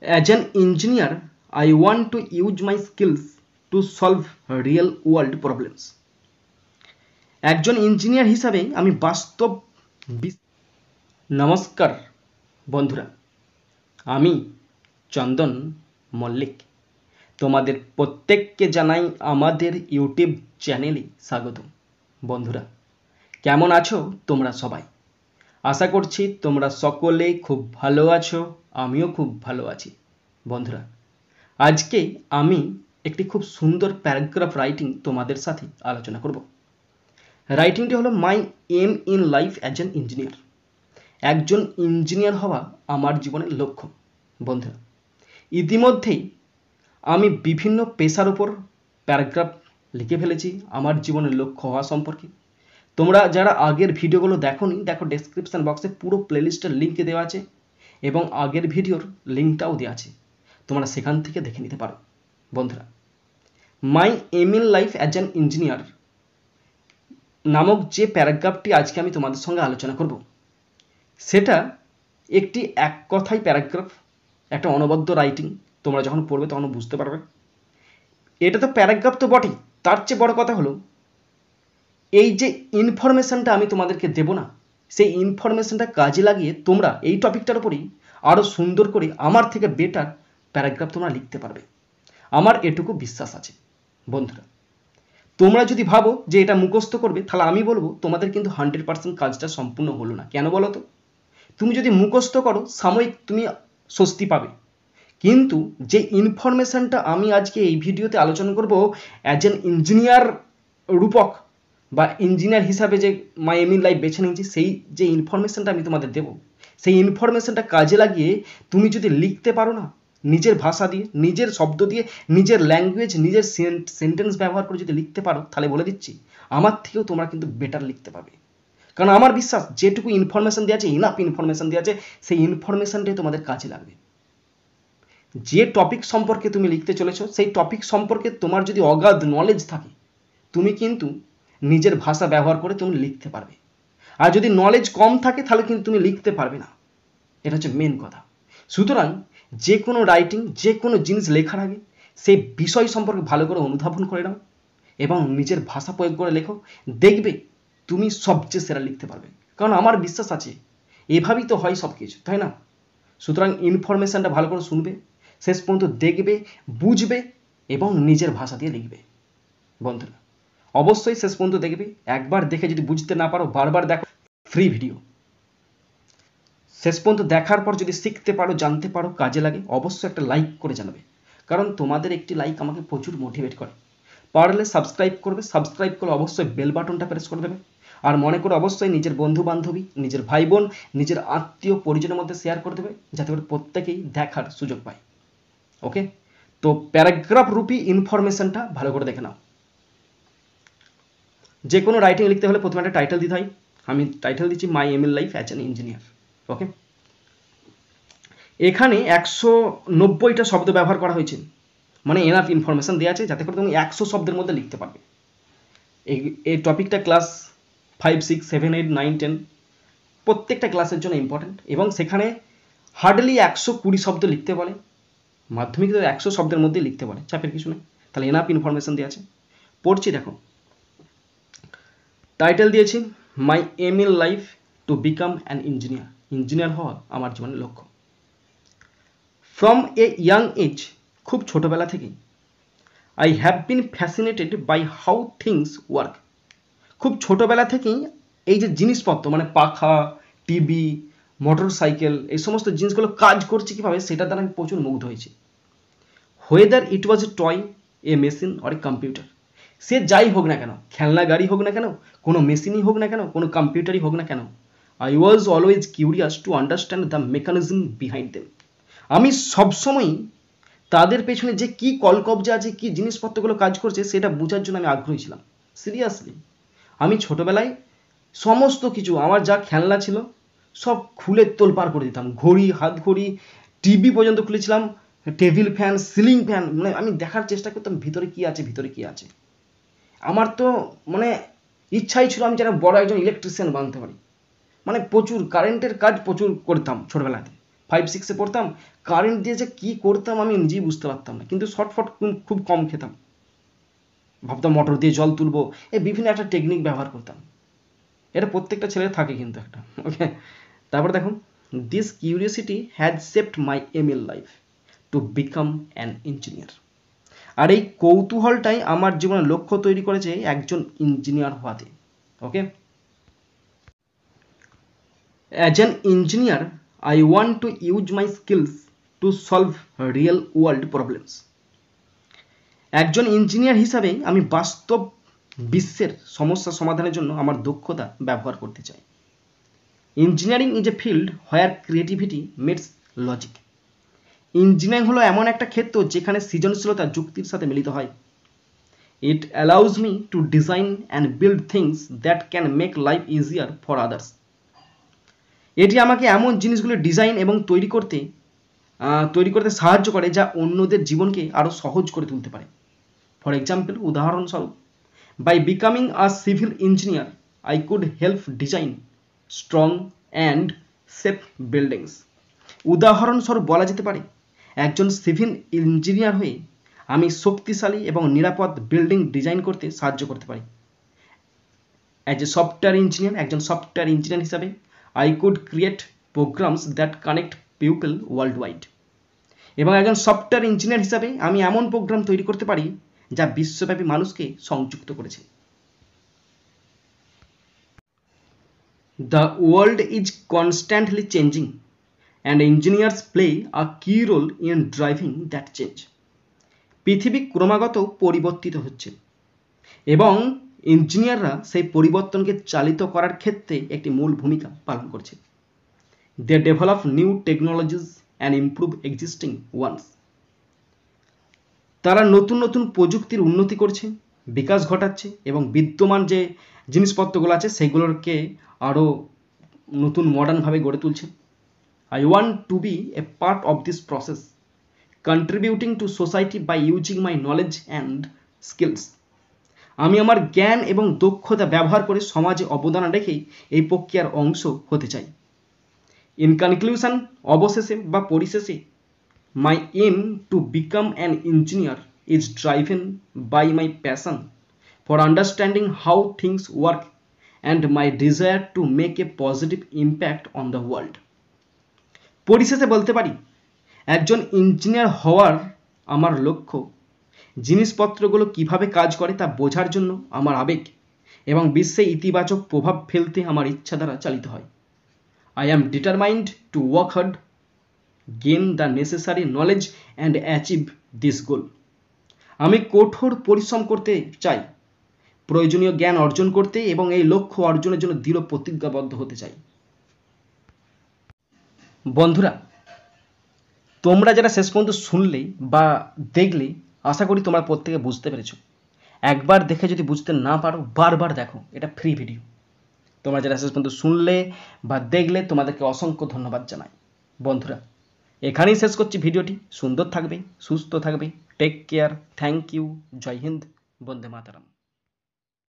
As an engineer, I want to use my skills to solve real world problems. একজন engineer হিসাবে আমি বাস্তব নমস্কার বন্ধুরা, আমি চন্দন মল্লিক তোমাদের প্রত্যেককে জানাই আমাদের ইউটিউব চ্যানেলে স্বাগত। বন্ধুরা, কেমন আছো তোমরা সবাই? আশা করছি তোমরা সকলে খুব ভালো আছো, আমিও খুব ভালো আছি। বন্ধুরা, আজকে আমি একটি খুব সুন্দর প্যারাগ্রাফ রাইটিং তোমাদের সাথে আলোচনা করব। রাইটিংটি হলো my aim in life as an engineer. একজন ইঞ্জিনিয়ার হওয়া আমার জীবনের লক্ষ্য। বন্ধুরা, ইতিমধ্যেই আমি বিভিন্ন পেশার উপর প্যারাগ্রাফ লিখে ফেলেছি আমার জীবনের লক্ষ্য হওয়া সম্পর্কে। তোমরা যারা আগের ভিডিওগুলো দেখোনি, দেখো ডেসক্রিপশন বক্সে পুরো প্লেলিস্টের লিঙ্ক দেওয়া আছে এবং আগের ভিডিওর লিঙ্কটাও দেওয়া আছে, তোমরা সেখান থেকে দেখে নিতে পারো। বন্ধুরা, my aim in life as an engineer নামক যে প্যারাগ্রাফটি আজকে আমি তোমাদের সঙ্গে আলোচনা করব, সেটা একটি এক কথাই প্যারাগ্রাফ, একটা অনবদ্য রাইটিং। তোমরা যখন পড়বে তখন বুঝতে পারবে। এটা তো প্যারাগ্রাফ তো বটেই, তার চেয়ে বড় কথা হলো এই যে ইনফরমেশনটা আমি তোমাদেরকে দেব না, সেই ইনফরমেশনটা কাজে লাগিয়ে তোমরা এই টপিকটার উপরেই আরও সুন্দর করে আমার থেকে বেটার প্যারাগ্রাফ তোমরা লিখতে পারবে, আমার এটুকু বিশ্বাস আছে। বন্ধুরা, তোমরা যদি ভাবো যে এটা মুখস্থ করবে, তাহলে আমি বলবো তোমাদের কিন্তু 100% কাজটা সম্পূর্ণ হলো না। কেন বলো তো? তুমি যদি মুখস্থ করো সাময়িক তুমি স্বস্তি পাবে, কিন্তু যে ইনফরমেশনটা আমি আজকে এই ভিডিওতে আলোচনা করব অ্যাজ এন ইঞ্জিনিয়ার রূপক বা ইঞ্জিনিয়ার হিসাবে যে মাই এম ইন লাইফ বেছে নিয়েছি, সেই যে ইনফরমেশনটা আমি তোমাদের দেবো, সেই ইনফরমেশনটা কাজে লাগিয়ে তুমি যদি লিখতে পারো না, নিজের ভাষা দিয়ে, নিজের শব্দ দিয়ে, নিজের ল্যাঙ্গুয়েজ, নিজের সেন্টেন্স ব্যবহার করে যদি লিখতে পারো, তাহলে বলে দিচ্ছি আমার থেকেও তোমরা কিন্তু বেটার লিখতে পারবে। কারণ আমার বিশ্বাস যেটুকু ইনফরমেশন দেওয়া আছে, ইনাফ ইনফরমেশন দেওয়া আছে, সেই ইনফরমেশনটাই তোমাদের কাজে লাগবে। যে টপিক সম্পর্কে তুমি লিখতে চলেছো, সেই টপিক সম্পর্কে তোমার যদি অগাধ নলেজ থাকে, তুমি কিন্তু নিজের ভাষা ব্যবহার করে তুমি লিখতে পারবে। আর যদি নলেজ কম থাকে, তাহলে কিন্তু তুমি লিখতে পারবে না। এটা হচ্ছে মেন কথা। সুতরাং যে কোনো রাইটিং, যে কোনো জিনিস লেখার আগে সেই বিষয় সম্পর্কে ভালো করে অনুধাবন করে নাও এবং নিজের ভাষা প্রয়োগ করে লেখো, দেখবে তুমি সবচেয়ে সেরা লিখতে পারবে। কারণ আমার বিশ্বাস আছে এভাবেই তো হয় সব কিছু, তাই না? সুতরাং ইনফরমেশনটা ভালো করে শুনবে, শেষ পর্যন্ত দেখবে, বুঝবে এবং নিজের ভাষা দিয়ে লিখবে। বন্ধুরা, অবশ্যই শেষ পর্যন্ত দেখবে। একবার দেখে যদি বুঝতে না পারো, বারবার দেখো, ফ্রি ভিডিও। শেষ পর্যন্ত দেখার পর যদি শিখতে পারো, জানতে পারো, কাজে লাগে, অবশ্যই একটা লাইক করে জানাবে। কারণ তোমাদের একটি লাইক আমাকে প্রচুর মোটিভেট করে। পারলে সাবস্ক্রাইব করবে, সাবস্ক্রাইব করলে অবশ্যই বেল বাটনটা প্রেস করে দেবে। আর মনে করে অবশ্যই নিজের বন্ধু বান্ধবী, নিজের ভাই বোন, নিজের আত্মীয় পরিজনের মধ্যে শেয়ার করে দেবে, যাতে করে প্রত্যেকেই দেখার সুযোগ পায়। ওকে, তো প্যারাগ্রাফ রূপী ইনফরমেশনটা ভালো করে দেখে নাও। যে কোনো রাইটিং লিখতে হলে প্রথমে একটা টাইটেল দিতে হয়। আমি টাইটেল দিচ্ছি my aim in life as an engineer. Okay, এখানে 190টা শব্দ ব্যবহার করা হয়েছে, মানে এনাফ ইনফরমেশন দেওয়া আছে যাতে করে তুমি 100 শব্দের মধ্যে লিখতে পারবে। এই টপিকটা ক্লাস 5, 6, 7, 8, 9, 10 প্রত্যেকটা ক্লাসের জন্য ইম্পর্টেন্ট, এবং সেখানে হার্ডলি 120 শব্দ লিখতে বলে। মাধ্যমিক 100 শব্দের মধ্যে লিখতে বলে, চাপের কিছু নেই। তাহলে এনাফ ইনফরমেশন দেওয়া আছে। পড়ছি, দেখো। টাইটেল দিয়েছি my aim in life to become an engineer. Engineer হওয়া আমার জীবনের লক্ষ্য। ফ্রম এ ইয়াং এজ, খুব ছোটবেলা থেকেই, I have been fascinated by how things work. খুব ছোটবেলা থেকেই এই যে জিনিসপত্র, মানে পাখা, টিভি, মোটর সাইকেল, এই সমস্ত জিনিসগুলো কাজ করছে কীভাবে, সেটার দ্বারা আমি প্রচুর মুগ্ধ হয়েছি। Whether it was a toy, a machine or a computer. সে যাই হোক না কেন, খেলনা গাড়ি হোক না কেন, কোনো মেশিনই হোক না কেন, কোনো কম্পিউটারই হোক না কেন, I was always curious to understand the mechanism behind them. আমি সবসময়ই তাদের পেছনে যে কী কলকবজা আছে, কী জিনিসপত্রগুলো কাজ করছে, সেটা বোঝার জন্য আমি আগ্রহী ছিলাম। সিরিয়াসলি, আমি ছোটোবেলায় সমস্ত কিছু, আমার যা খেলনা ছিল সব খুলে তোলপাড় করে দিতাম। ঘড়ি, হাত ঘড়ি, টিভি পর্যন্ত খুলেছিলাম, টেবিল ফ্যান, সিলিং ফ্যান, মানে আমি দেখার চেষ্টা করতাম ভিতরে কী আছে, ভিতরে কী আছে। আমার তো মানে ইচ্ছাই ছিল আমি যেন বড় একজন ইলেকট্রিশিয়ান বানতে পারি। মানে প্রচুর কারেন্টের কাজ প্রচুর করতাম ছোটবেলাতে। 5-6 পড়তাম, কারেন্ট দিয়ে যে কী করতাম আমি নিজেই বুঝতে পারতাম না, কিন্তু শর্টফট খুব কম খেতাম, ভাবতাম মোটর দিয়ে জল তুলবো, বিভিন্ন একটা টেকনিক ব্যবহার করতাম। এটা প্রত্যেকটা ছেলের থাকে কিন্তু একটা, ওকে। তারপরে দেখুন, this curiosity has shaped my aim in life to become an engineer. আর এই কৌতূহলটাই আমার জীবনের লক্ষ্য তৈরি করেছে একজন ইঞ্জিনিয়ার হওয়াতে, okay. As an engineer I want to use my skills to solve real world problems. একজন ইঞ্জিনিয়ার হিসাবে আমি বাস্তব বিশ্বের সমস্যা সমাধানের জন্য আমার দক্ষতা ব্যবহার করতে চাই। Engineering is a field where creativity meets logic. Engineering হলো এমন একটা ক্ষেত্র যেখানে সৃজনশীলতা যুক্তির সাথে মিলিত হয়। ইট allows me two design and build things that can make life easier for others. এটি আমাকে এমন জিনিসগুলো ডিজাইন এবং তৈরি করতে সাহায্য করে যা অন্যদের জীবনকে আরও সহজ করে তুলতে পারে। ফর এক্সাম্পল, উদাহরণস্বরূপ, by becoming a civil engineer I could help design strong and safe buildings. উদাহরণস্বরূপ বলা যেতে পারে, একজন সিভিল ইঞ্জিনিয়ার হয়ে আমি শক্তিশালী এবং নিরাপদ বিল্ডিং ডিজাইন করতে সাহায্য করতে পারি। অ্যাজ এ সফটওয়্যার ইঞ্জিনিয়ার, একজন সফটওয়্যার ইঞ্জিনিয়ার হিসাবে I could create programs that connect people world wide. এবং একজন সফটওয়্যার ইঞ্জিনিয়ার হিসাবে আমি এমন প্রোগ্রাম তৈরি করতে পারি যা বিশ্বব্যাপী মানুষকে সংযুক্ত করেছে। The world is constantly changing and engineers play a key role in driving that change. পৃথিবী ক্রমাগত পরিবর্তিত হচ্ছে এবং ইঞ্জিনিয়াররা সেই পরিবর্তনকে চালিত করার ক্ষেত্রে একটি মূল ভূমিকা পালন করছে। They develop new technologies and improve existing ones. তারা নতুন নতুন প্রযুক্তির উন্নতি করছে, বিকাশ ঘটাচ্ছে এবং বিদ্যমান যে জিনিসপত্রগুলো আছে সেগুলোকে আরও নতুন মডার্নভাবে গড়ে তুলছে। I want to be a part of this process, contributing to society by using my knowledge and skills. আমি আমার জ্ঞান এবং দক্ষতা ব্যবহার করে সমাজে অবদান রেখেই এই প্রক্রিয়ার অংশ হতে চাই। ইন কনক্লুশন, অবশেষে বা পরিশেষে, my aim to become an engineer is driven by my passion for understanding how things work and my desire to make a positive impact on the world. পরিশেষে বলতে পারি, একজন ইঞ্জিনিয়ার হওয়ার আমার লক্ষ্য জিনিসপত্রগুলো কিভাবে কাজ করে তা বোঝার জন্য আমার আবেগ এবং বিশ্বে ইতিবাচক প্রভাব ফেলতে আমার ইচ্ছা দ্বারা চালিত হয়। I am determined to work hard, gain the necessary knowledge and achieve this goal. আমি কঠোর পরিশ্রম করতে চাই, প্রয়োজনীয় জ্ঞান অর্জন করতে এবং এই লক্ষ্য অর্জনের জন্য দৃঢ় প্রতিজ্ঞাবদ্ধ হতে চাই। বন্ধুরা, তোমরা যারা শেষ পর্যন্ত শুনলে বা দেখলে, আশা করি তোমরা প্রত্যেকে বুঝতে পেরেছো। একবার দেখে যদি বুঝতে না পারো, বারবার দেখো, এটা ফ্রি ভিডিও। তোমরা যারা শেষ পর্যন্ত শুনলে বা দেখলে তোমাদেরকে অসংখ্য ধন্যবাদ জানাই। বন্ধুরা, এখানেই শেষ করছি ভিডিওটি। সুন্দর থাকবে, সুস্থ থাকবে, টেক কেয়ার, থ্যাংক ইউ, জয় হিন্দ, বন্দে মাতরম।